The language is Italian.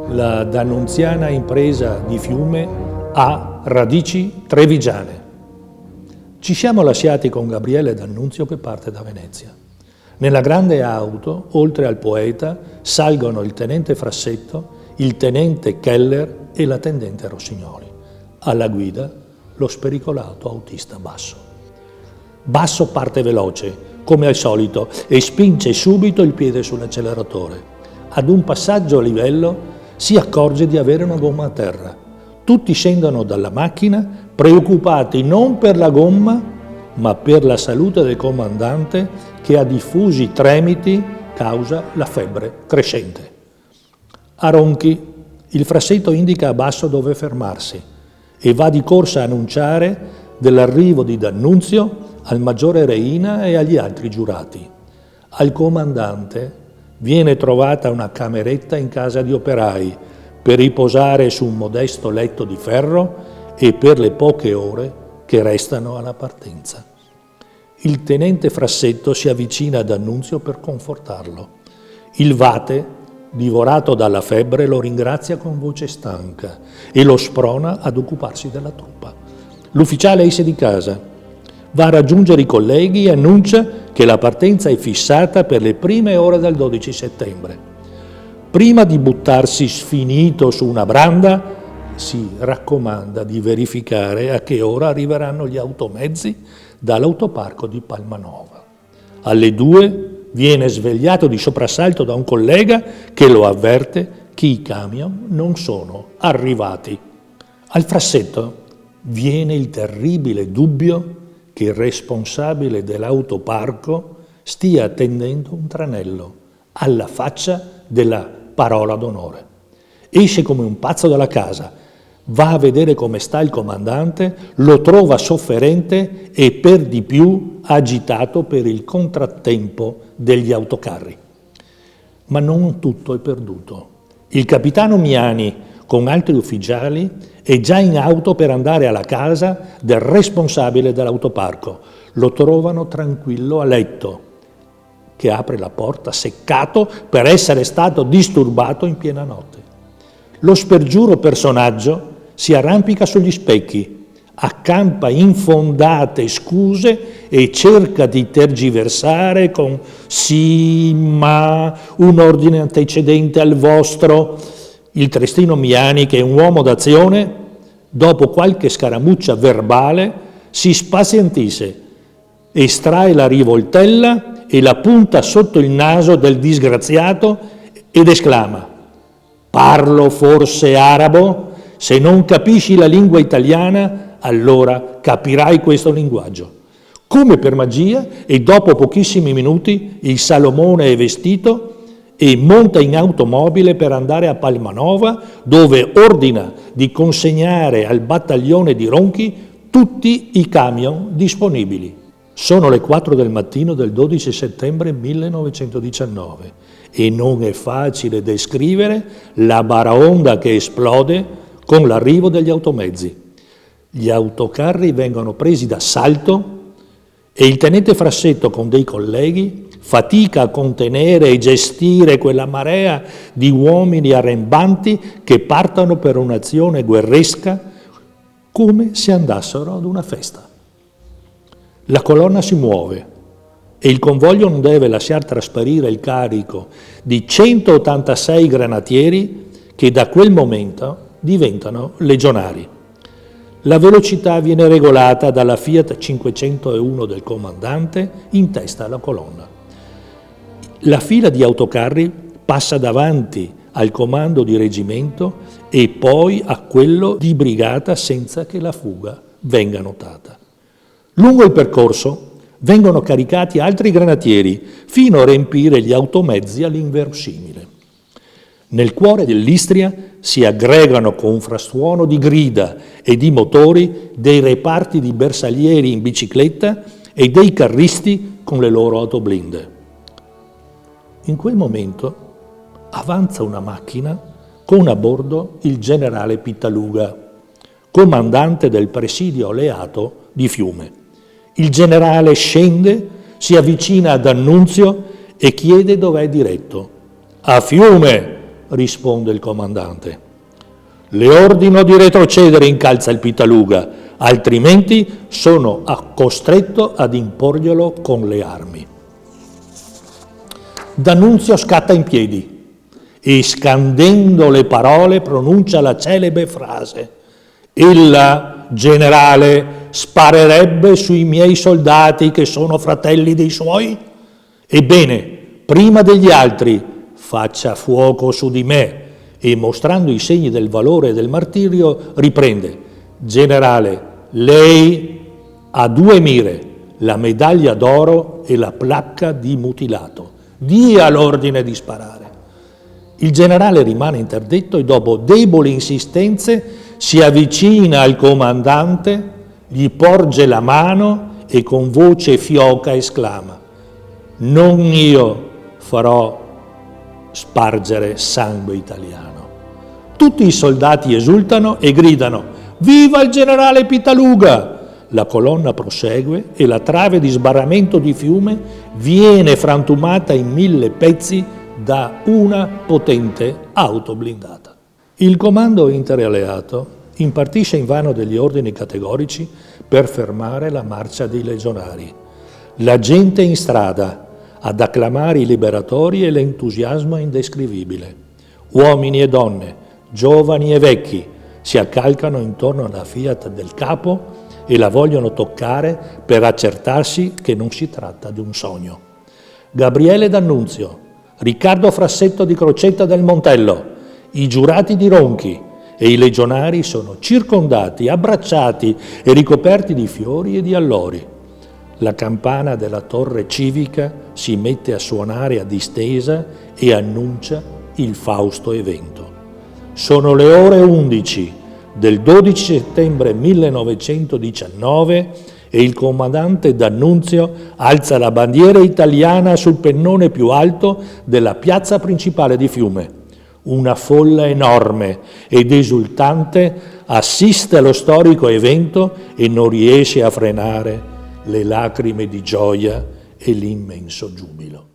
La dannunziana impresa di Fiume ha radici trevigiane. Ci siamo lasciati con Gabriele D'Annunzio che parte da Venezia. Nella grande auto, oltre al poeta, salgono il tenente Frassetto, il tenente Keller e la tendente Rossignoli. Alla guida, lo spericolato autista Basso. Basso parte veloce, come al solito, e spinge subito il piede sull'acceleratore. Ad un passaggio a livello si accorge di avere una gomma a terra. Tutti scendono dalla macchina, preoccupati non per la gomma, ma per la salute del comandante che ha diffusi tremiti causa la febbre crescente. A Ronchi, il Frassetto indica a Basso dove fermarsi e va di corsa a annunciare dell'arrivo di D'Annunzio al maggiore Reina e agli altri giurati. Al comandante viene trovata una cameretta in casa di operai per riposare su un modesto letto di ferro e per le poche ore che restano alla partenza. Il tenente Frassetto si avvicina ad D'Annunzio per confortarlo. Il Vate, divorato dalla febbre, lo ringrazia con voce stanca e lo sprona ad occuparsi della truppa. L'ufficiale esce di casa, va a raggiungere i colleghi e annuncia che la partenza è fissata per le prime ore del 12 settembre. Prima di buttarsi sfinito su una branda, si raccomanda di verificare a che ora arriveranno gli automezzi dall'autoparco di Palmanova. Alle 2 viene svegliato di soprassalto da un collega che lo avverte che i camion non sono arrivati. Al Frassetto viene il terribile dubbio che il responsabile dell'autoparco stia tendendo un tranello alla faccia della parola d'onore. Esce come un pazzo dalla casa, va a vedere come sta il comandante, lo trova sofferente e per di più agitato per il contrattempo degli autocarri. Ma non tutto è perduto. Il capitano Miani, con altri ufficiali, è già in auto per andare alla casa del responsabile dell'autoparco. Lo trovano tranquillo a letto, che apre la porta seccato per essere stato disturbato in piena notte. Lo spergiuro personaggio si arrampica sugli specchi, accampa infondate scuse e cerca di tergiversare con «sì, ma, un ordine antecedente al vostro». Il trestino Miani, che è un uomo d'azione, dopo qualche scaramuccia verbale, si spazientisce, estrae la rivoltella e la punta sotto il naso del disgraziato ed esclama: «Parlo forse arabo? Se non capisci la lingua italiana, allora capirai questo linguaggio». Come per magia, e dopo pochissimi minuti, il Salomone è vestito e monta in automobile per andare a Palmanova, dove ordina di consegnare al battaglione di Ronchi tutti i camion disponibili. Sono le 4 del mattino del 12 settembre 1919 e non è facile descrivere la baraonda che esplode con l'arrivo degli automezzi. Gli autocarri vengono presi d'assalto e il tenente Frassetto con dei colleghi fatica a contenere e gestire quella marea di uomini arrembanti che partono per un'azione guerresca come se andassero ad una festa. La colonna si muove e il convoglio non deve lasciar trasparire il carico di 186 granatieri che da quel momento diventano legionari. La velocità viene regolata dalla Fiat 501 del comandante in testa alla colonna. La fila di autocarri passa davanti al comando di reggimento e poi a quello di brigata senza che la fuga venga notata. Lungo il percorso vengono caricati altri granatieri fino a riempire gli automezzi all'inverosimile. Nel cuore dell'Istria si aggregano con un frastuono di grida e di motori dei reparti di bersaglieri in bicicletta e dei carristi con le loro autoblinde. In quel momento avanza una macchina con a bordo il generale Pittaluga, comandante del presidio alleato di Fiume. Il generale scende, si avvicina ad D'Annunzio e chiede dove è diretto. «A Fiume!» risponde il comandante. Le ordino di retrocedere, incalza il Pitaluga, altrimenti sono costretto ad imporglielo con le armi. D'Annunzio scatta in piedi e, scandendo le parole, pronuncia la celebre frase: «Ella, generale, sparerebbe sui miei soldati che sono fratelli dei suoi? Ebbene, prima degli altri, faccia fuoco su di me». E, mostrando i segni del valore e del martirio, riprende: «Generale, lei ha 2 mire, la medaglia d'oro e la placca di mutilato. Dia l'ordine di sparare». Il generale rimane interdetto e, dopo deboli insistenze, si avvicina al comandante, gli porge la mano e con voce fioca esclama: «Non io farò spargere sangue italiano». Tutti i soldati esultano e gridano: «Viva il generale Pitaluga!». La colonna prosegue e la trave di sbarramento di Fiume viene frantumata in 1000 pezzi da una potente auto blindata. Il comando interalleato impartisce invano degli ordini categorici per fermare la marcia dei legionari. La gente in strada ad acclamare i liberatori e l'entusiasmo indescrivibile. Uomini e donne, giovani e vecchi si accalcano intorno alla Fiat del capo e la vogliono toccare per accertarsi che non si tratta di un sogno. Gabriele D'Annunzio, Riccardo Frassetto di Crocetta del Montello, i giurati di Ronchi e i legionari sono circondati, abbracciati e ricoperti di fiori e di allori. La campana della torre civica si mette a suonare a distesa e annuncia il fausto evento. Sono le ore 11 del 12 settembre 1919 e il comandante D'Annunzio alza la bandiera italiana sul pennone più alto della piazza principale di Fiume. Una folla enorme ed esultante assiste allo storico evento e non riesce a frenare le lacrime di gioia e l'immenso giubilo.